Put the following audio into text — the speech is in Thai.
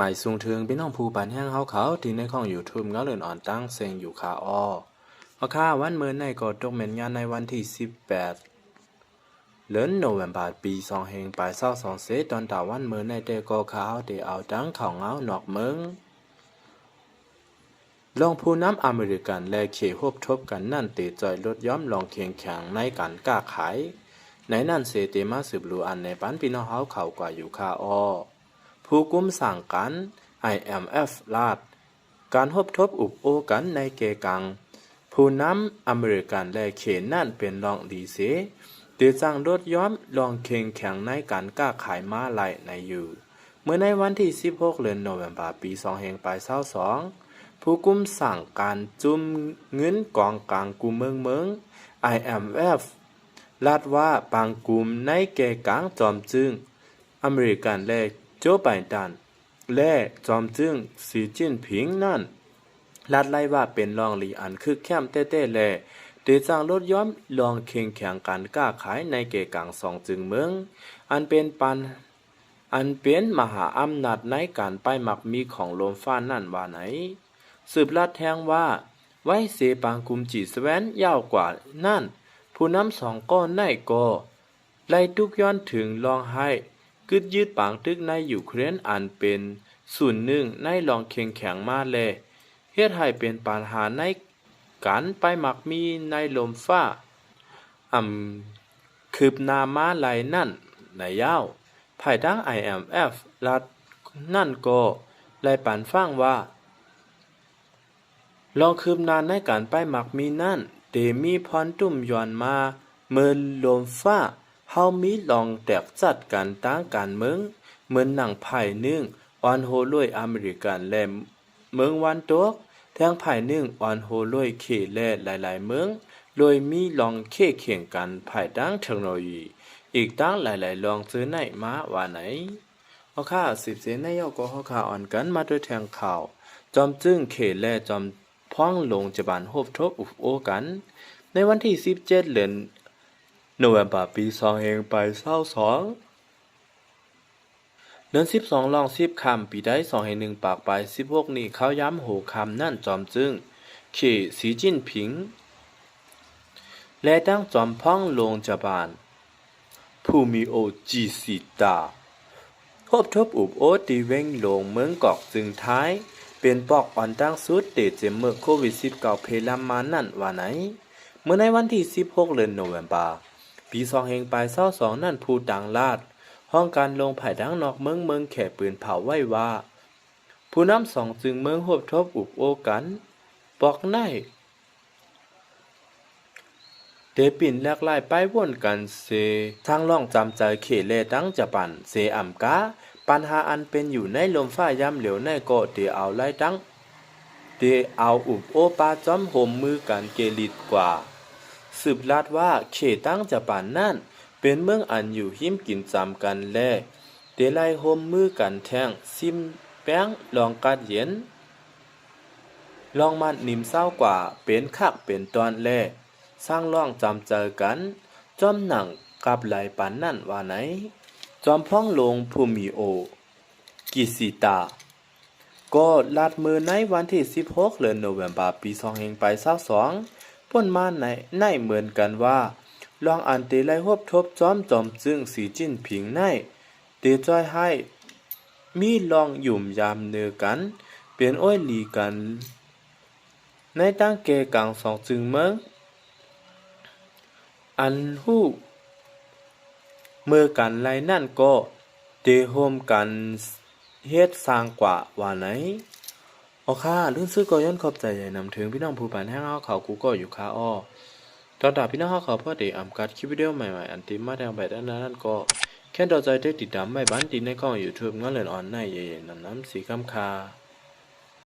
หมายสูงถึงพี่น้องผู้ปันแห้งเขาที่ในของ YouTube เงาเลื่อนอ่อนตั้งเซงอยู่ขาอ้อเพราะค่าวันเมื่อในก็ตกเม็นงานในวันที่18เดือนโนเวมบาปี2เฮงปลาย22เซตอนตาวันเมื่อในแต่ก็ขาวที่เอาตั้งเขาเงานอกเมืองลองผู้น้ำอเมริกันและเขฮบทบกันนั่นเตจอยลดย้อมลองเคียงแข็งในการกล้าขายในนั่นเสเตมาสืบรู้อันในปันพี่น้องเขากว่าอยู่ขาอ้อผู้กุมสั่งกัน IMF ลาดการฮบทบอุบโอกันในเกกังผู้นำอเมริกันและเขนนั่นเป็นรองดีเสเตจังลดย้อมลองเคียงแข็งในการกล้าขายม้าไหลในอยู่เมื่อในวันที่16เดือนโนเวมบาปี2522ผู้กุมสั่งการจุ่มเงินกองกลางกูเมือง IMF ลาดว่าบางกลุ่มในแก่กลางจอมจึงอเมริกันและโจไบเดนและจอมจึงสีจิ้นผิงนั่นลาดไล่ว่าเป็นรองหลีอันคึกแคมเต้ๆและเดจังลดย้อมลองเคียงแข็งการกล้าขายในแก่กลางสองจึงเมืองอันเป็นมหาอำนาจในการไปมักมีของลมฟ้านั่นว่าไหนสืบลัดแทงว่าไว้เสปางกุมจีสแวนยาวกว่านั่นผู้นำสองก้อนในก็ไล่ทุกย้อนถึงลองให้กึดยืดปางตึกในยูเครนอันเป็นส่วนหนึ่งในลองเคียงแข็งมาแลเฮ็ดให้เป็นปัญหาในการไปมักมีในลมฟ้าคืบหน้ามาไหลนั่นในยาวภายดัง IMF รัฐนั่นก็ไล่ปันฟังว่าลองคืบหน้าในการไปมักมีนั่นเตมีพรตุ่มย้อนมาเมื่อลมฟ้าเฮามีลองแตกจัดกันตั้งการเมืองเหมือนหนังไผ่นึ่งออนโฮลวยอเมริกันและเมืองวันตกแทงไผ่นึ่งออนโฮลวยเขและหลายๆเมืองโดยมีลองเข่งกันไผ่ดังเทคโนโลยีอีกตั้งหลายๆลองซื้อในมาว่าไหนเอาค่า10เซนในยอกก็เฮาค่าอ่อนกันมาด้วยแทงข่าวจอมจึงเขและจอมพ้องลงจะบานฮบทบอุบโอกันในวันที่17เดือนโนเวมบาปี2เฮงไป22เดือน12ลอง10คำปีได้2เฮง1ปากไป16นี้เขาย้ำโหคำนั่นจอมจึงเขสีจิ้นผิงและตั้งจอมพ้องลงจะบานผู้มีโอจีสีตาฮบทบอุบโอตีเว้งลงเมืองกอกจึงท้ายเป็นปอกอ่อนตั้งสุดเตเจมเมื่อโควิด19เพลามมานั่นว่าไหนเมื่อในวันที่16เดือนโนเวมบาปี2เฮงปลาย22นั่นผู้ดังลาดห้องการลงไผ่ดังนอกเมืองแข่ปืนเผาไว้ว่าผู้นำสองจึงเมืองฮบทบอุบโอกันปอกในเดปินแลกไล่ไปวนกันเซทางล่องจำใจเขเลดังจะปั่นเซอ่ำกาปัญหาอันเป็นอยู่ในลมฟ้าย่ำเหลวในก็เดเอาไล่ดังเดเอาอุบโอปาจอมโหมมือกันเกลิดกว่าสืบลาดว่าเขตั้งจะปั่นนั่นเป็นเมืองอันอยู่หิมกินจำกันแลเดไล่โฮมมือกันแทงซิมแป้งลองกัดเย็นลองมันนิ่มเศร้ากว่าเป็นคักเป็นตอนแลสร้างล่องจำเจอกันจอมหนังกับไหลปันนั่นว่าไหนจอมพ้องลงภูมิโอกิสิตาก็ลาดมือในวันที่16เดือนโนเวมบาปี2เฮงไป22ป่นมาในเหมือนกันว่าลองอันเตไลฮบทบจอมจึงสีจิ้นผิงในเตจ้อยให้มีลองหยุ่มยามเนือกันเปลี่ยนอ้อยหลีกันในตั้งเกกลางสองจึงเมืองอันหู้เมื่อกันไลนั่นก็เตโฮมกันเฮ็ดสร้างกว่าว่าไหนเอาค่ะเรื่องซื้อก็ย้อนขอบใจใหญ่นำถึงพี่น้องผู้ปานแห้งเขากูก็อยู่ค่าอ้อตอนดาพี่น้องเขาพอได้อำกัดคลิปวิดีโอใหม่ๆอันติมาแดงไปด้านนั้นก็แค่ต่อใจได้ติดตามไม่บันติดในกล้อง YouTube งั้นเลยออนในใหญ่ๆน้ำสีคำคา